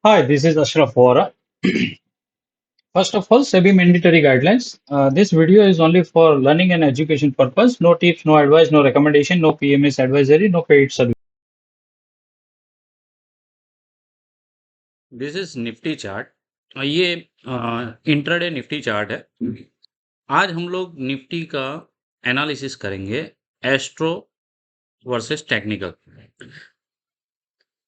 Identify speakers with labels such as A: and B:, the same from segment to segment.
A: Hi, this is Ashraf Vora. First of all, SEBI mandatory guidelines. This video is only for learning and education purpose. No tips, no advice, no recommendation, no PMS advisory, no paid service.
B: This is Nifty chart. ये intraday Nifty chart है। आज हम लोग Nifty का analysis करेंगे, astro versus technical.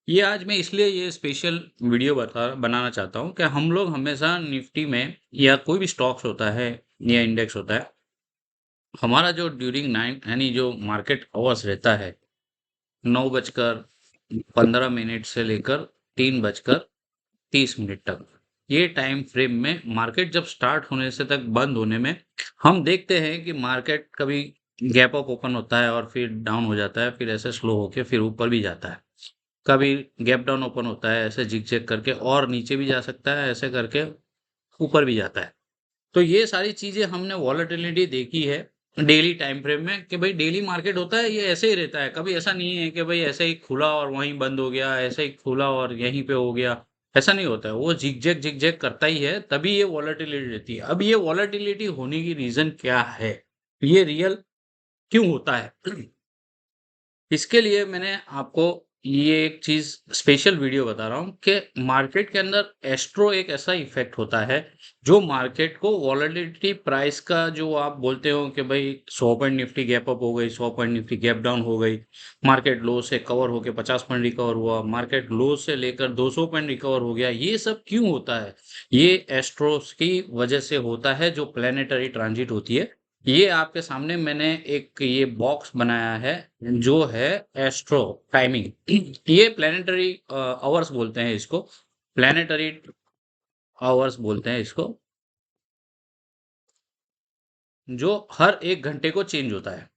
B: ये आज मैं इसलिए ये स्पेशल वीडियो बनाना चाहता हूँ कि हम लोग हमेशा निफ्टी में या कोई भी स्टॉक्स होता है या इंडेक्स होता है, हमारा जो ड्यूरिंग नाइन यानी जो मार्केट आवर्स रहता है 9:15 से लेकर 3:30 तक, ये टाइम फ्रेम में मार्केट जब स्टार्ट होने से तक बंद होने में हम देखते हैं कि मार्केट कभी गैप अप ओपन होता है और फिर डाउन हो जाता है, फिर ऐसे स्लो होके फिर ऊपर भी जाता है। कभी गैप डाउन ओपन होता है ऐसे जिग जैग करके और नीचे भी जा सकता है, ऐसे करके ऊपर भी जाता है। तो ये सारी चीजें हमने वॉलेटिलिटी देखी है डेली टाइम फ्रेम में कि भाई डेली मार्केट होता है, ये ऐसे ही रहता है। कभी ऐसा नहीं है कि भाई ऐसे ही खुला और वहीं बंद हो गया, ऐसे ही खुला और यहीं पे हो गया। ऐसा नहीं होता है, वो जिग जैग करता ही है, तभी ये वॉलेटिलिटी रहती है। अब ये वॉलेटिलिटी होने की रीजन क्या है, ये रियल क्यों होता है? इसके लिए मैंने आपको ये एक चीज स्पेशल वीडियो बता रहा हूँ कि मार्केट के अंदर एस्ट्रो एक ऐसा इफेक्ट होता है जो मार्केट को वॉलेटिलिटी प्राइस का, जो आप बोलते हो कि भाई 100 पॉइंट निफ्टी गैप अप हो गई, 100 पॉइंट निफ्टी गैप डाउन हो गई, मार्केट लो से कवर होके 50 पॉइंट रिकवर हुआ, मार्केट लो से लेकर 200 पॉइंट रिकवर हो गया, ये सब क्यों होता है? ये एस्ट्रोस की वजह से होता है, जो प्लेनेटरी ट्रांजिट होती है। ये आपके सामने मैंने एक ये बॉक्स बनाया है जो है एस्ट्रो टाइमिंग। ये प्लानिटरी आवर्स बोलते हैं इसको, प्लानिटरी आवर्स बोलते हैं इसको, जो हर 1 घंटे को चेंज होता है,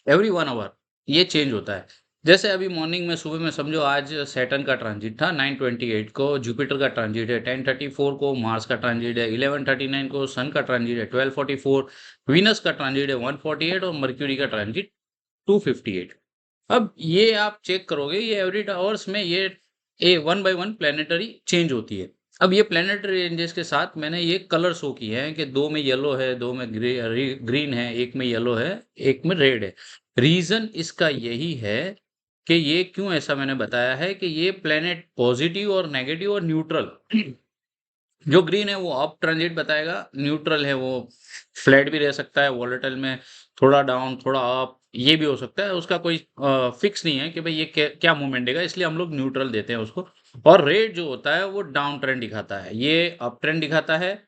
B: एवरी 1 आवर ये चेंज होता है। जैसे अभी मॉर्निंग में, सुबह में समझो आज सैटर्न का ट्रांजिट था, 9:28 को जुपिटर का ट्रांजिट है, 10:34 को मार्स का ट्रांजिट है, 11:39 को सन का ट्रांजिट है, 12:44 वीनस का ट्रांजिट है, 148 और मर्क्यूरी का ट्रांजिट 258। अब ये आप चेक करोगे, ये एवरी आवर्स में ये one by one planetary change होती है। अब ये प्लेनेटरी रेंजेस के साथ मैंने ये कलर शो किए हैं कि दो में येलो है, दो में ग्रीन है, एक में येलो है, एक में रेड है। रीजन इसका यही है कि ये क्यों ऐसा मैंने बताया है कि ये प्लेनेट पॉजिटिव और नेगेटिव और न्यूट्रल, जो ग्रीन है वो अप ट्रांजिट बताएगा, न्यूट्रल है वो फ्लैट भी रह सकता है, वॉलेटाइल में थोड़ा डाउन थोड़ा अप ये भी हो सकता है, उसका कोई फिक्स नहीं है कि भाई ये क्या मूवमेंट देगा, इसलिए हम लोग न्यूट्रल देते हैं उसको। और रेड जो होता है वो डाउन ट्रेंड दिखाता है, ये अप ट्रेंड दिखाता है,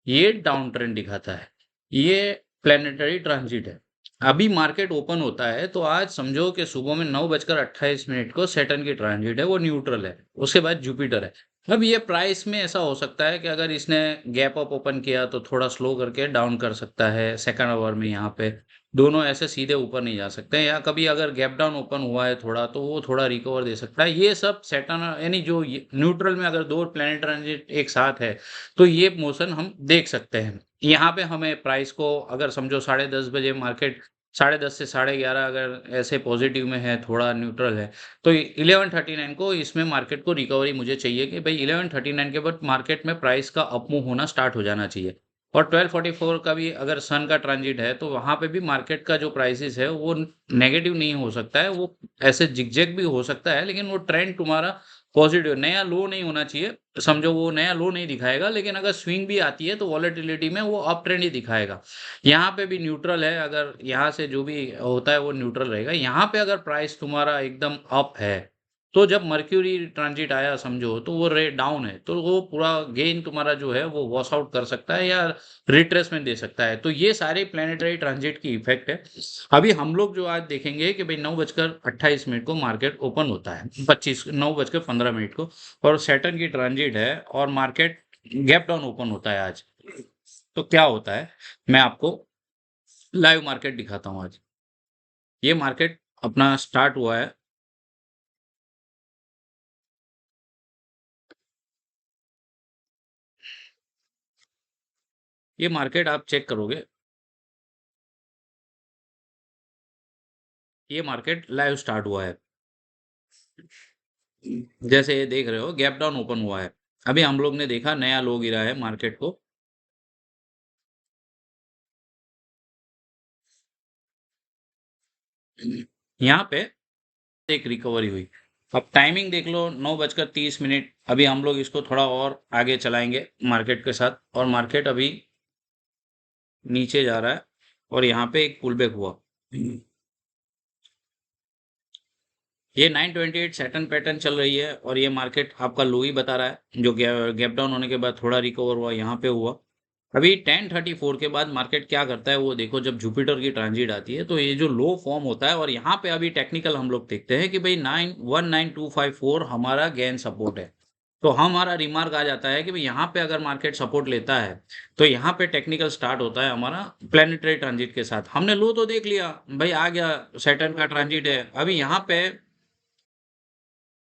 B: ये डाउन ट्रेंड दिखाता है। ये प्लेनेटरी ट्रांजिट है। अभी मार्केट ओपन होता है तो आज समझो कि सुबह में 9:28 को सैटर्न की ट्रांजिट है, वो न्यूट्रल है, उसके बाद जुपिटर है। अब ये प्राइस में ऐसा हो सकता है कि अगर इसने गैप अप ओपन किया तो थोड़ा स्लो करके डाउन कर सकता है सेकंड आवर में, यहाँ पे दोनों ऐसे सीधे ऊपर नहीं जा सकते हैं, या कभी अगर गैप डाउन ओपन हुआ है थोड़ा तो वो थोड़ा रिकवर दे सकता है। ये सब सैटर्न यानी जो न्यूट्रल में अगर दो प्लेनेट ट्रांजिट एक साथ है तो ये मोशन हम देख सकते हैं। यहाँ पे हमें प्राइस को अगर समझो 10:30 बजे मार्केट, 10:30 से 11:30 अगर ऐसे पॉजिटिव में है, थोड़ा न्यूट्रल है, तो 11:39 को इसमें मार्केट को रिकवरी मुझे चाहिए कि भाई 11:39 के बाद मार्केट में प्राइस का अप मूव होना स्टार्ट हो जाना चाहिए। और 12:44 का भी अगर सन का ट्रांजिट है तो वहां पे भी मार्केट का जो प्राइसेस है वो नेगेटिव नहीं हो सकता है, वो ऐसे जिगजैग भी हो सकता है, लेकिन वो ट्रेंड तुम्हारा पॉजिटिव, नया लो नहीं होना चाहिए। समझो वो नया लो नहीं दिखाएगा, लेकिन अगर स्विंग भी आती है तो वॉलेटिलिटी में वो अप ट्रेंड ही दिखाएगा। यहाँ पे भी न्यूट्रल है, अगर यहाँ से जो भी होता है वो न्यूट्रल रहेगा। यहाँ पे अगर प्राइस तुम्हारा एकदम अप है तो जब मर्क्यूरी ट्रांजिट आया समझो तो वो रे डाउन है, तो वो पूरा गेन तुम्हारा जो है वो वॉश आउट कर सकता है या रिट्रेसमेंट दे सकता है। तो ये सारे प्लेनेटरी ट्रांजिट की इफेक्ट है। अभी हम लोग जो आज देखेंगे कि भाई 9:28 को मार्केट ओपन होता है, 9:15 को, और सैटर्न की ट्रांजिट है और मार्केट गैप डाउन ओपन होता है आज। तो क्या होता है, मैं आपको लाइव मार्केट दिखाता हूँ आज। ये मार्केट अपना स्टार्ट हुआ है, ये मार्केट आप चेक करोगे, ये मार्केट लाइव स्टार्ट हुआ है। जैसे ये देख रहे हो गैप डाउन ओपन हुआ है। अभी हम लोग ने देखा नया लो गिरा है मार्केट को। यहाँ पे एक रिकवरी हुई। अब टाइमिंग देख लो 9:30 अभी हम लोग इसको थोड़ा और आगे चलाएंगे मार्केट के साथ, और मार्केट अभी नीचे जा रहा है और यहाँ पे एक पुल बैक हुआ। ये 928 सैटर्न पैटर्न चल रही है और ये मार्केट आपका लो ही बता रहा है, जो गैप डाउन होने के बाद थोड़ा रिकवर हुआ यहाँ पे हुआ। अभी 10:34 के बाद मार्केट क्या करता है वो देखो, जब जुपिटर की ट्रांजिट आती है तो ये जो लो फॉर्म होता है, और यहाँ पे अभी टेक्निकल हम लोग देखते हैं कि भाई 9 19254 हमारा गेन सपोर्ट है। तो हमारा रिमार्क आ जाता है कि भाई यहाँ पे अगर मार्केट सपोर्ट लेता है तो यहाँ पे टेक्निकल स्टार्ट होता है हमारा प्लेनेटरी ट्रांजिट के साथ। हमने लो तो देख लिया भाई, आ गया सैटर्न का ट्रांजिट है।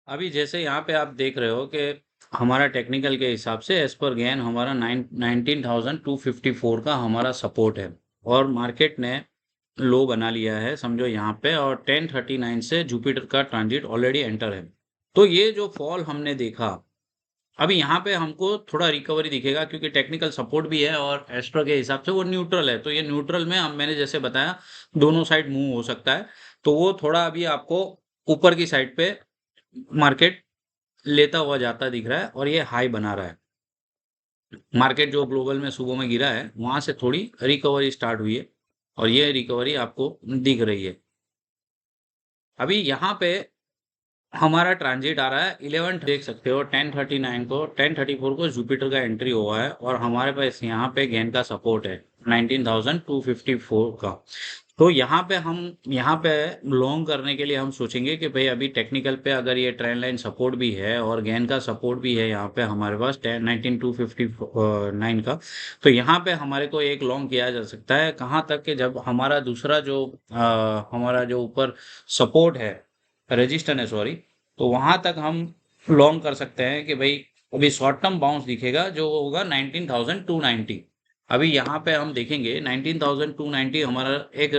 B: अभी जैसे यहाँ पे आप देख रहे हो कि हमारा टेक्निकल के हिसाब से एज पर गेन हमारा 19,254 का हमारा सपोर्ट है, और मार्केट ने लो बना लिया है समझो यहाँ पे, और 1039 से जुपिटर का ट्रांजिट ऑलरेडी एंटर है। तो ये जो फॉल हमने देखा, अभी यहाँ पे हमको थोड़ा रिकवरी दिखेगा क्योंकि टेक्निकल सपोर्ट भी है और एस्ट्रो के हिसाब से वो न्यूट्रल है। तो ये न्यूट्रल में हम, मैंने जैसे बताया, दोनों साइड मूव हो सकता है। तो वो थोड़ा अभी आपको ऊपर की साइड पे मार्केट लेता हुआ जाता दिख रहा है और ये हाई बना रहा है। मार्केट जो ग्लोबल में सुबह में गिरा है वहां से थोड़ी रिकवरी स्टार्ट हुई है और ये रिकवरी आपको दिख रही है। अभी यहाँ पे हमारा ट्रांजिट आ रहा है 11 देख सकते हो, 1039 को 1034 को जुपिटर का एंट्री हुआ है और हमारे पास यहाँ पे गेन का सपोर्ट है 19,254 का। तो यहाँ पे लॉन्ग करने के लिए हम सोचेंगे कि भाई अभी टेक्निकल पे अगर ये ट्रेंड लाइन सपोर्ट भी है और गेन का सपोर्ट भी है यहाँ पे हमारे पास 19,259 का, तो यहाँ पे हमारे को एक लॉन्ग किया जा सकता है कहाँ तक कि जब हमारा दूसरा जो हमारा जो ऊपर सपोर्ट है, रजिस्टर है सॉरी, तो वहां तक हम लॉन्ग कर सकते हैं कि भाई अभी शॉर्ट टर्म बाउंस दिखेगा जो होगा 19,290। अभी यहाँ पे हम देखेंगे 19,290 हमारा एक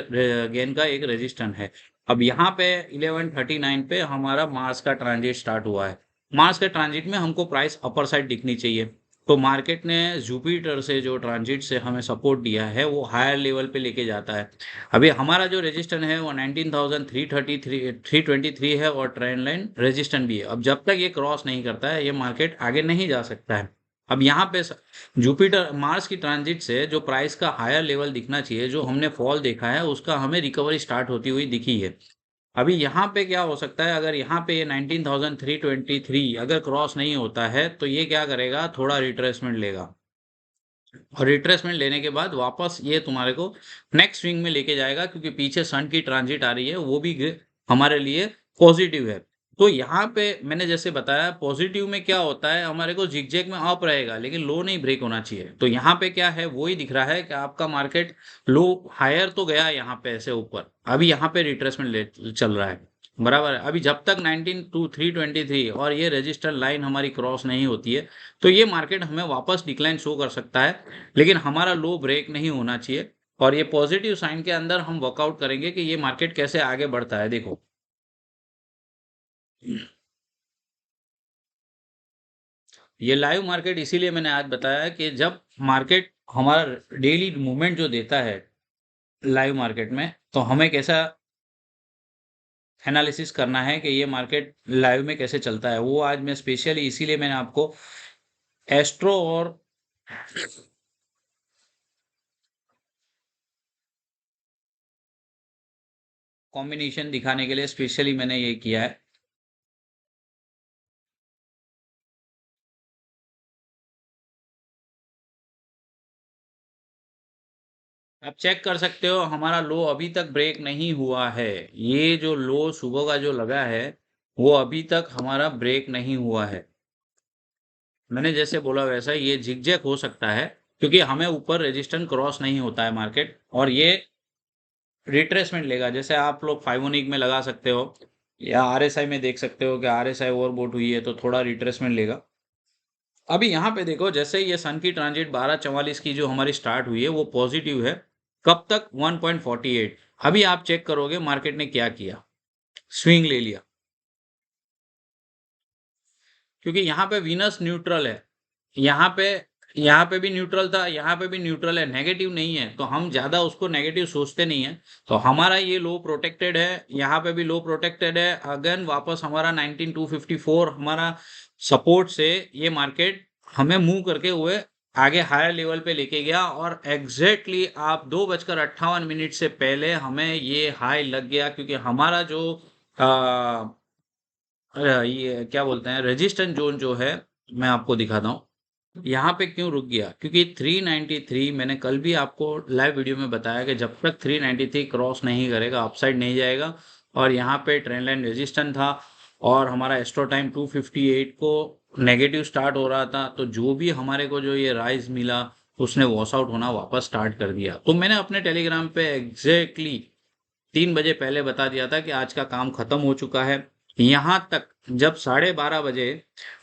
B: गेन का एक रेजिस्टेंस है। अब यहाँ पे 1139 पे हमारा मार्स का ट्रांजिट स्टार्ट हुआ है। मार्स के ट्रांजिट में हमको प्राइस अपर साइड दिखनी चाहिए। तो मार्केट ने जुपिटर से जो ट्रांजिट से हमें सपोर्ट दिया है वो हायर लेवल पे लेके जाता है। अभी हमारा जो रेजिस्टेंस है वो 19,333 है और ट्रेंड लाइन रेजिस्टेंस भी है। अब जब तक ये क्रॉस नहीं करता है ये मार्केट आगे नहीं जा सकता है। अब यहाँ पे जुपिटर मार्स की ट्रांजिट से जो प्राइस का हायर लेवल दिखना चाहिए, जो हमने फॉल देखा है उसका हमें रिकवरी स्टार्ट होती हुई दिखी है। अभी यहाँ पे क्या हो सकता है, अगर यहाँ पे ये 19,323 अगर क्रॉस नहीं होता है तो ये क्या करेगा, थोड़ा रिट्रेसमेंट लेगा और रिट्रेसमेंट लेने के बाद वापस ये तुम्हारे को नेक्स्ट स्विंग में लेके जाएगा, क्योंकि पीछे सन की ट्रांजिट आ रही है वो भी हमारे लिए पॉजिटिव है। तो यहाँ पे मैंने जैसे बताया पॉजिटिव में क्या होता है, हमारे को जिगजैग में अप रहेगा लेकिन लो नहीं ब्रेक होना चाहिए। तो यहाँ पे क्या है वही दिख रहा है कि आपका मार्केट लो हायर तो गया यहाँ पे ऐसे ऊपर, अभी यहाँ पे रिट्रेसमेंट चल रहा है बराबर है। अभी जब तक 19,223 और ये रजिस्टर लाइन हमारी क्रॉस नहीं होती है तो ये मार्केट हमें वापस डिक्लाइन शो कर सकता है, लेकिन हमारा लो ब्रेक नहीं होना चाहिए। और ये पॉजिटिव साइन के अंदर हम वर्कआउट करेंगे कि ये मार्केट कैसे आगे बढ़ता है। देखो ये लाइव मार्केट इसीलिए मैंने आज बताया कि जब मार्केट हमारा डेली मूवमेंट जो देता है लाइव मार्केट में, तो हमें कैसा एनालिसिस करना है कि ये मार्केट लाइव में कैसे चलता है, वो आज मैं स्पेशली इसीलिए मैंने आपको एस्ट्रो और कॉम्बिनेशन दिखाने के लिए स्पेशली मैंने ये किया है। आप चेक कर सकते हो हमारा लो अभी तक ब्रेक नहीं हुआ है। ये जो लो सुबह का जो लगा है वो अभी तक हमारा ब्रेक नहीं हुआ है। मैंने जैसे बोला वैसा ये जिगजैग हो सकता है क्योंकि हमें ऊपर रेजिस्टेंस क्रॉस नहीं होता है मार्केट, और ये रिट्रेसमेंट लेगा। जैसे आप लोग फाइवोनिक में लगा सकते हो या आरएसआई में देख सकते हो कि आरएसआई ओवरबोट हुई है तो थोड़ा रिट्रेसमेंट लेगा। अभी यहाँ पे देखो जैसे ये सन की ट्रांजिट 12:44 की जो हमारी स्टार्ट हुई है वो पॉजिटिव है। कब तक 1.48। अभी आप चेक करोगे मार्केट ने क्या किया, स्विंग ले लिया। क्योंकि यहाँ पे वीनस न्यूट्रल है, यहाँ पे यहाँ पे भी न्यूट्रल था, यहाँ पे भी न्यूट्रल है, नेगेटिव नहीं है, तो हम ज्यादा उसको नेगेटिव सोचते नहीं है। तो हमारा ये लो प्रोटेक्टेड है, यहाँ पे भी लो प्रोटेक्टेड है। अगेन वापस हमारा 19254 हमारा सपोर्ट से ये मार्केट हमें मूव करके हुए आगे हायर लेवल पे लेके गया, और एग्जैक्टली आप 2:58 से पहले हमें ये हाई लग गया, क्योंकि हमारा जो ये क्या बोलते हैं रेजिस्टेंस जोन जो है, मैं आपको दिखाता हूँ यहाँ पे क्यों रुक गया। क्योंकि 393 मैंने कल भी आपको लाइव वीडियो में बताया कि जब तक 393 क्रॉस नहीं करेगा अपसाइड नहीं जाएगा। और यहाँ पे ट्रेंड लाइन रेजिस्टेंस था, और हमारा एस्ट्रो टाइम 258 को नेगेटिव स्टार्ट हो रहा था, तो जो भी हमारे को जो ये राइज मिला उसने वॉश आउट होना वापस स्टार्ट कर दिया। तो मैंने अपने टेलीग्राम पे एग्जैक्टली 3 बजे पहले बता दिया था कि आज का काम खत्म हो चुका है। यहाँ तक जब 12:30 बजे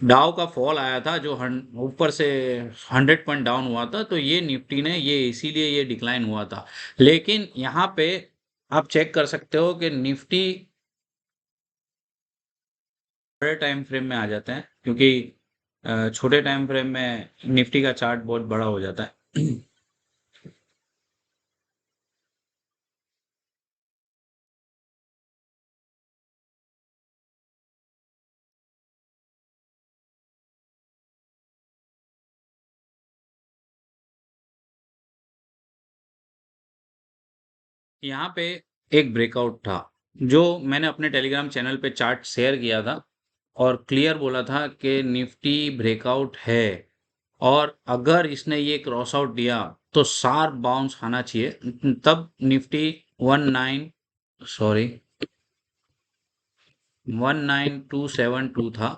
B: डाउ का फॉल आया था, जो ऊपर से 100 पॉइंट डाउन हुआ था, तो ये निफ्टी ने ये इसीलिए ये डिक्लाइन हुआ था। लेकिन यहाँ पे आप चेक कर सकते हो कि निफ्टी बड़े टाइम फ्रेम में आ जाते हैं, क्योंकि छोटे टाइम फ्रेम में निफ्टी का चार्ट बहुत बड़ा हो जाता है। यहाँ पे एक ब्रेकआउट था, जो मैंने अपने टेलीग्राम चैनल पे चार्ट शेयर किया था, और क्लियर बोला था कि निफ्टी ब्रेकआउट है, और अगर इसने ये क्रॉस आउट दिया तो शार्प बाउंस आना चाहिए। तब निफ्टी 19 सॉरी 19272 था,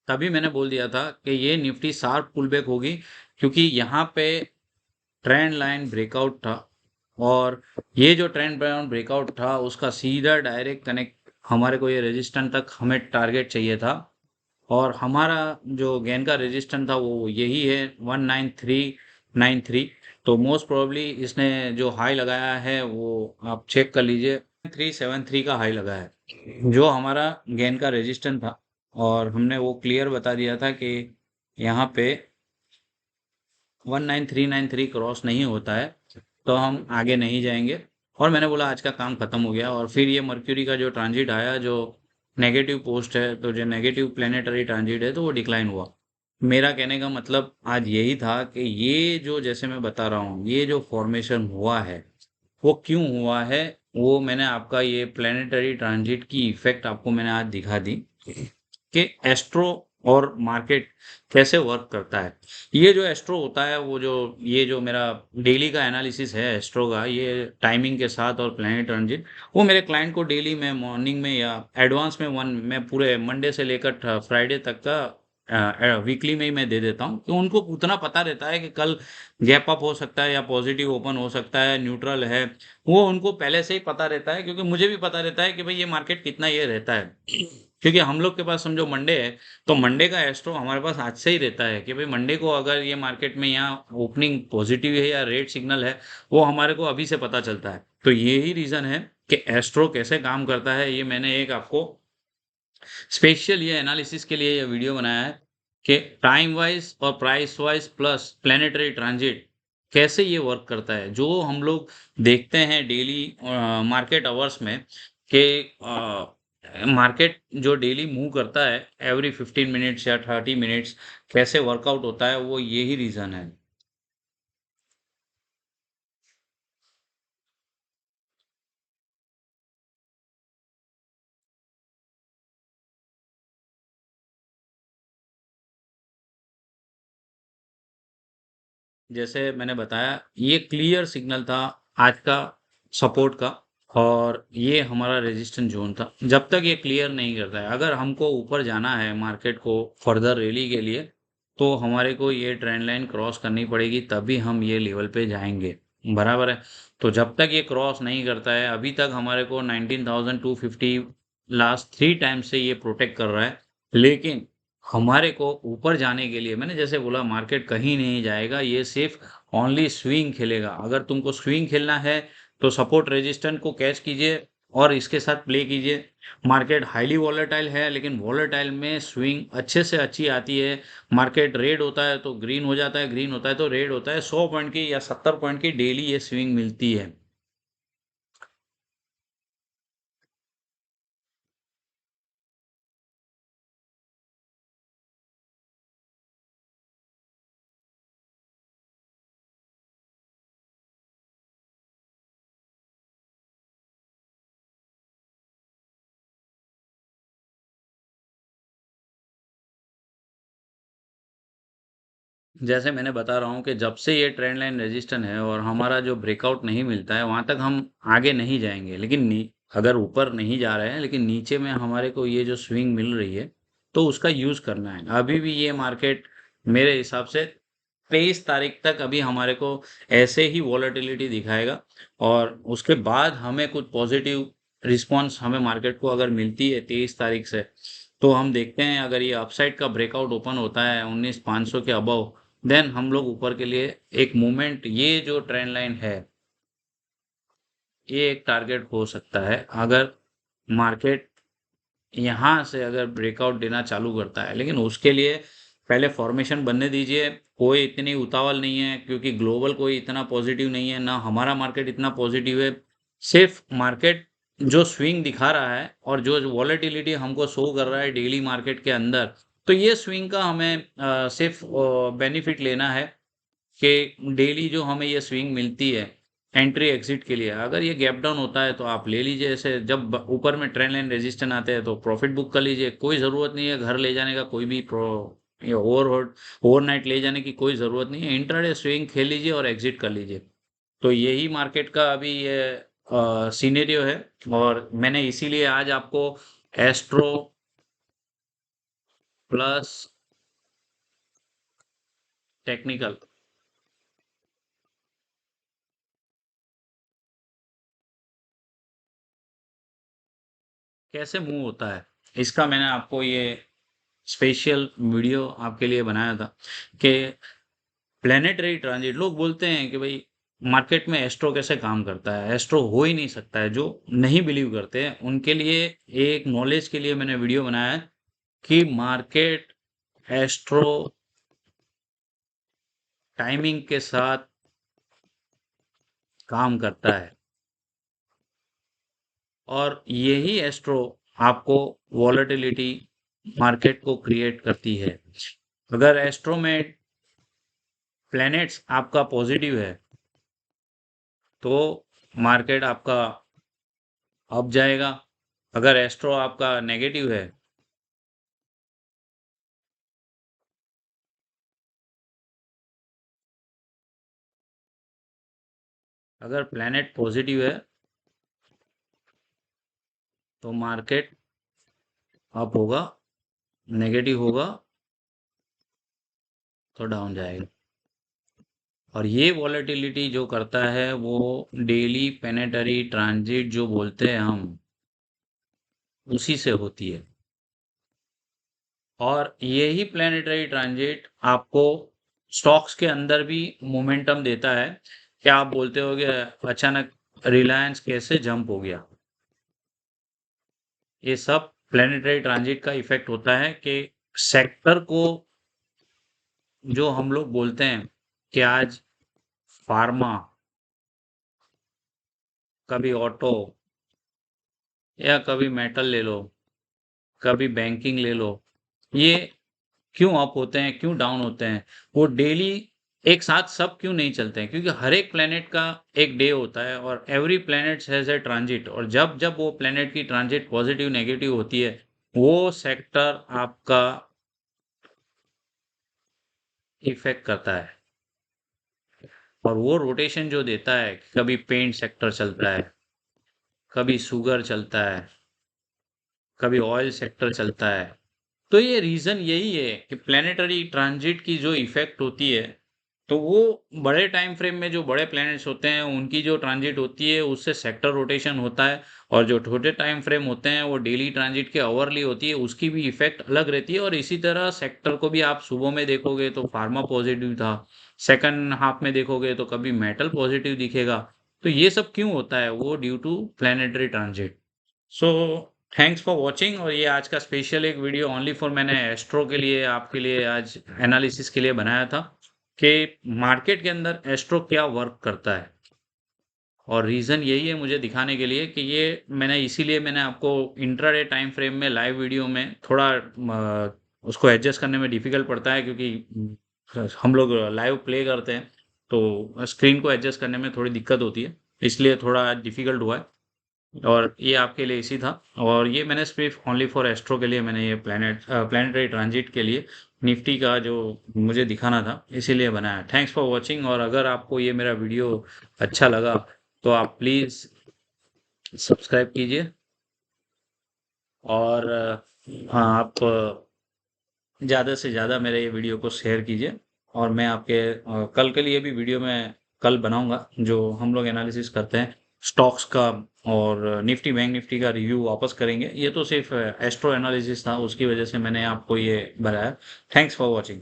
B: तभी मैंने बोल दिया था कि ये निफ्टी शार्प पुलबैक होगी, क्योंकि यहाँ पे ट्रेंड लाइन ब्रेकआउट था, और ये जो ट्रेंड लाइन ब्रेकआउट था उसका सीधा डायरेक्ट कनेक्ट हमारे को ये रेजिस्टेंस तक हमें टारगेट चाहिए था, और हमारा जो गेन का रेजिस्टेंस था वो यही है 19393। तो मोस्ट प्रोबेबली इसने जो हाई लगाया है वो आप चेक कर लीजिए, 373 का हाई लगाया है, जो हमारा गेन का रेजिस्टेंस था। और हमने वो क्लियर बता दिया था कि यहाँ पे 19393 क्रॉस नहीं होता है तो हम आगे नहीं जाएंगे। और मैंने बोला आज का काम खत्म हो गया। और फिर ये मर्क्यूरी का जो ट्रांजिट आया, जो नेगेटिव पोस्ट है, तो जो नेगेटिव प्लेनेटरी ट्रांजिट है, तो वो डिक्लाइन हुआ। मेरा कहने का मतलब आज यही था कि ये जो जैसे मैं बता रहा हूँ ये जो फॉर्मेशन हुआ है वो क्यों हुआ है, वो मैंने आपका ये प्लेनेटरी ट्रांजिट की इफेक्ट आपको मैंने आज दिखा दी कि एस्ट्रो और मार्केट कैसे वर्क करता है। ये जो एस्ट्रो होता है, वो जो ये जो मेरा डेली का एनालिसिस है एस्ट्रो का, ये टाइमिंग के साथ और प्लैनेट ट्रांजिट, वो मेरे क्लाइंट को डेली में मॉर्निंग में या एडवांस में मैं पूरे मंडे से लेकर फ्राइडे तक का वीकली में ही मैं दे देता हूँ। तो उनको उतना पता रहता है कि कल गैप अप हो सकता है या पॉजिटिव ओपन हो सकता है, न्यूट्रल है, वो उनको पहले से ही पता रहता है। क्योंकि मुझे भी पता रहता है कि भाई ये मार्केट कितना ये रहता है, क्योंकि हम लोग के पास समझो मंडे है, तो मंडे का एस्ट्रो हमारे पास आज से ही रहता है कि भाई मंडे को अगर ये मार्केट में यहाँ ओपनिंग पॉजिटिव है या रेड सिग्नल है, वो हमारे को अभी से पता चलता है। तो यही रीजन है कि एस्ट्रो कैसे काम करता है, ये मैंने एक आपको स्पेशल ये एनालिसिस के लिए ये वीडियो बनाया है कि टाइम वाइज और price wise plus planetary transit कैसे ये वर्क करता है, जो हम लोग देखते हैं डेली मार्केट आवर्स में कि मार्केट जो डेली मूव करता है एवरी 15 मिनट्स या 30 मिनट्स कैसे वर्कआउट होता है, वो यही रीजन है। जैसे मैंने बताया ये क्लियर सिग्नल था आज का सपोर्ट का, और ये हमारा रेजिस्टेंस जोन था। जब तक ये क्लियर नहीं करता है, अगर हमको ऊपर जाना है मार्केट को फर्दर रैली के लिए, तो हमारे को ये ट्रेंड लाइन क्रॉस करनी पड़ेगी, तभी हम ये लेवल पे जाएंगे। बराबर है। तो जब तक ये क्रॉस नहीं करता है, अभी तक हमारे को 19,250 लास्ट 3 टाइम से ये प्रोटेक्ट कर रहा है। लेकिन हमारे को ऊपर जाने के लिए, मैंने जैसे बोला मार्केट कहीं नहीं जाएगा, ये सिर्फ ओनली स्विंग खेलेगा। अगर तुमको स्विंग खेलना है तो सपोर्ट रेजिस्टेंस को कैच कीजिए, और इसके साथ प्ले कीजिए। मार्केट हाईली वॉलेटाइल है, लेकिन वॉलेटाइल में स्विंग अच्छे से अच्छी आती है। मार्केट रेड होता है तो ग्रीन हो जाता है, ग्रीन होता है तो रेड होता है। 100 पॉइंट की या 70 पॉइंट की डेली ये स्विंग मिलती है। जैसे मैंने बता रहा हूँ कि जब से ये ट्रेंड लाइन रेजिस्टेंस है और हमारा जो ब्रेकआउट नहीं मिलता है, वहां तक हम आगे नहीं जाएंगे। लेकिन अगर ऊपर नहीं जा रहे हैं, लेकिन नीचे में हमारे को ये जो स्विंग मिल रही है, तो उसका यूज करना है। अभी भी ये मार्केट मेरे हिसाब से 23 तारीख तक अभी हमारे को ऐसे ही वॉलेटिलिटी दिखाएगा, और उसके बाद हमें कुछ पॉजिटिव रिस्पॉन्स हमें मार्केट को अगर मिलती है 23 तारीख से, तो हम देखते हैं अगर ये अपसाइड का ब्रेकआउट ओपन होता है 19,500 के अबव, देन हम लोग ऊपर के लिए एक मूवमेंट, ये जो ट्रेंड लाइन है, ये एक टारगेट हो सकता है। अगर मार्केट यहाँ से अगर ब्रेकआउट देना चालू करता है, लेकिन उसके लिए पहले फॉर्मेशन बनने दीजिए। कोई इतनी उतावल नहीं है, क्योंकि ग्लोबल कोई इतना पॉजिटिव नहीं है, ना हमारा मार्केट इतना पॉजिटिव है। सिर्फ मार्केट जो स्विंग दिखा रहा है और जो वॉलेटिलिटी हमको शो कर रहा है डेली मार्केट के अंदर, तो ये स्विंग का हमें सिर्फ बेनिफिट लेना है कि डेली जो हमें ये स्विंग मिलती है एंट्री एग्जिट के लिए, अगर ये गैप डाउन होता है तो आप ले लीजिए। ऐसे जब ऊपर में ट्रेंड लाइन रेजिस्टेंस आते हैं तो प्रॉफिट बुक कर लीजिए। कोई ज़रूरत नहीं है घर ले जाने का, कोई भी प्रो ये ओवरनाइट ले जाने की कोई ज़रूरत नहीं है। इंट्राडे स्विंग खेल लीजिए और एग्जिट कर लीजिए। तो यही मार्केट का अभी ये सिनेरियो है। और मैंने इसीलिए आज आपको एस्ट्रो प्लस टेक्निकल कैसे मूव होता है, इसका मैंने आपको ये स्पेशल वीडियो आपके लिए बनाया था कि प्लेनेटरी ट्रांजिट। लोग बोलते हैं कि भाई मार्केट में एस्ट्रो कैसे काम करता है, एस्ट्रो हो ही नहीं सकता है। जो नहीं बिलीव करते हैं उनके लिए एक नॉलेज के लिए मैंने वीडियो बनाया है कि मार्केट एस्ट्रो टाइमिंग के साथ काम करता है, और यही एस्ट्रो आपको वॉलेटिलिटी मार्केट को क्रिएट करती है। अगर एस्ट्रो में प्लैनेट्स आपका पॉजिटिव है तो मार्केट आपका अप जाएगा। अगर एस्ट्रो आपका नेगेटिव है, अगर प्लैनेट पॉजिटिव है तो मार्केट अप होगा, नेगेटिव होगा तो डाउन जाएगा। और ये वॉलेटिलिटी जो करता है वो डेली प्लेनेटरी ट्रांजिट जो बोलते हैं हम, उसी से होती है। और यही प्लेनेटरी ट्रांजिट आपको स्टॉक्स के अंदर भी मोमेंटम देता है। क्या आप बोलते होगे अचानक रिलायंस कैसे जंप हो गया? ये सब प्लेनेटरी ट्रांजिट का इफेक्ट होता है कि सेक्टर को, जो हम लोग बोलते हैं कि आज फार्मा, कभी ऑटो, या कभी मेटल ले लो, कभी बैंकिंग ले लो, ये क्यों अप होते हैं, क्यों डाउन होते हैं? वो डेली एक साथ सब क्यों नहीं चलते हैं? क्योंकि हर एक प्लेनेट का एक डे होता है, और every planet has a transit. और जब जब वो प्लेनेट की ट्रांजिट पॉजिटिव नेगेटिव होती है, वो सेक्टर आपका इफेक्ट करता है। और वो रोटेशन जो देता है, कभी पेंट सेक्टर चलता है, कभी शुगर चलता है, कभी ऑयल सेक्टर चलता है। तो ये रीजन यही है कि प्लेनेटरी ट्रांजिट की जो इफेक्ट होती है, तो वो बड़े टाइम फ्रेम में जो बड़े प्लैनेट्स होते हैं उनकी जो ट्रांजिट होती है उससे सेक्टर रोटेशन होता है। और जो छोटे टाइम फ्रेम होते हैं वो डेली ट्रांजिट के आवरली होती है, उसकी भी इफेक्ट अलग रहती है। और इसी तरह सेक्टर को भी आप सुबह में देखोगे तो फार्मा पॉजिटिव था, सेकंड हाफ में देखोगे तो कभी मेटल पॉजिटिव दिखेगा। तो ये सब क्यों होता है? वो due to planetary transit. So thanks for watching, और ये आज का स्पेशल एक वीडियो ओनली फॉर मैंने एस्ट्रो के लिए, आपके लिए आज एनालिसिस के लिए बनाया था कि मार्केट के अंदर एस्ट्रो क्या वर्क करता है। और रीज़न यही है मुझे दिखाने के लिए कि ये मैंने आपको इंट्राडे टाइम फ्रेम में लाइव वीडियो में थोड़ा उसको एडजस्ट करने में डिफ़िकल्ट पड़ता है, क्योंकि हम लोग लाइव प्ले करते हैं, तो स्क्रीन को एडजस्ट करने में थोड़ी दिक्कत होती है, इसलिए थोड़ा डिफ़िकल्ट हुआ है। और ये आपके लिए इसी था, और ये मैंने सिर्फ ओनली फॉर एस्ट्रो के लिए मैंने ये प्लैनेटरी ट्रांजिट के लिए निफ्टी का जो मुझे दिखाना था इसीलिए बनाया। थैंक्स फॉर वॉचिंग, और अगर आपको ये मेरा वीडियो अच्छा लगा तो आप प्लीज़ सब्सक्राइब कीजिए, और हाँ, आप ज़्यादा से ज़्यादा मेरे ये वीडियो को शेयर कीजिए। और मैं आपके कल के लिए भी वीडियो मैं कल बनाऊंगा, जो हम लोग एनालिसिस करते हैं स्टॉक्स का, और निफ्टी बैंक निफ्टी का रिव्यू वापस करेंगे। ये तो सिर्फ एस्ट्रो एनालिसिस था, उसकी वजह से मैंने आपको ये बनाया। Thanks for watching.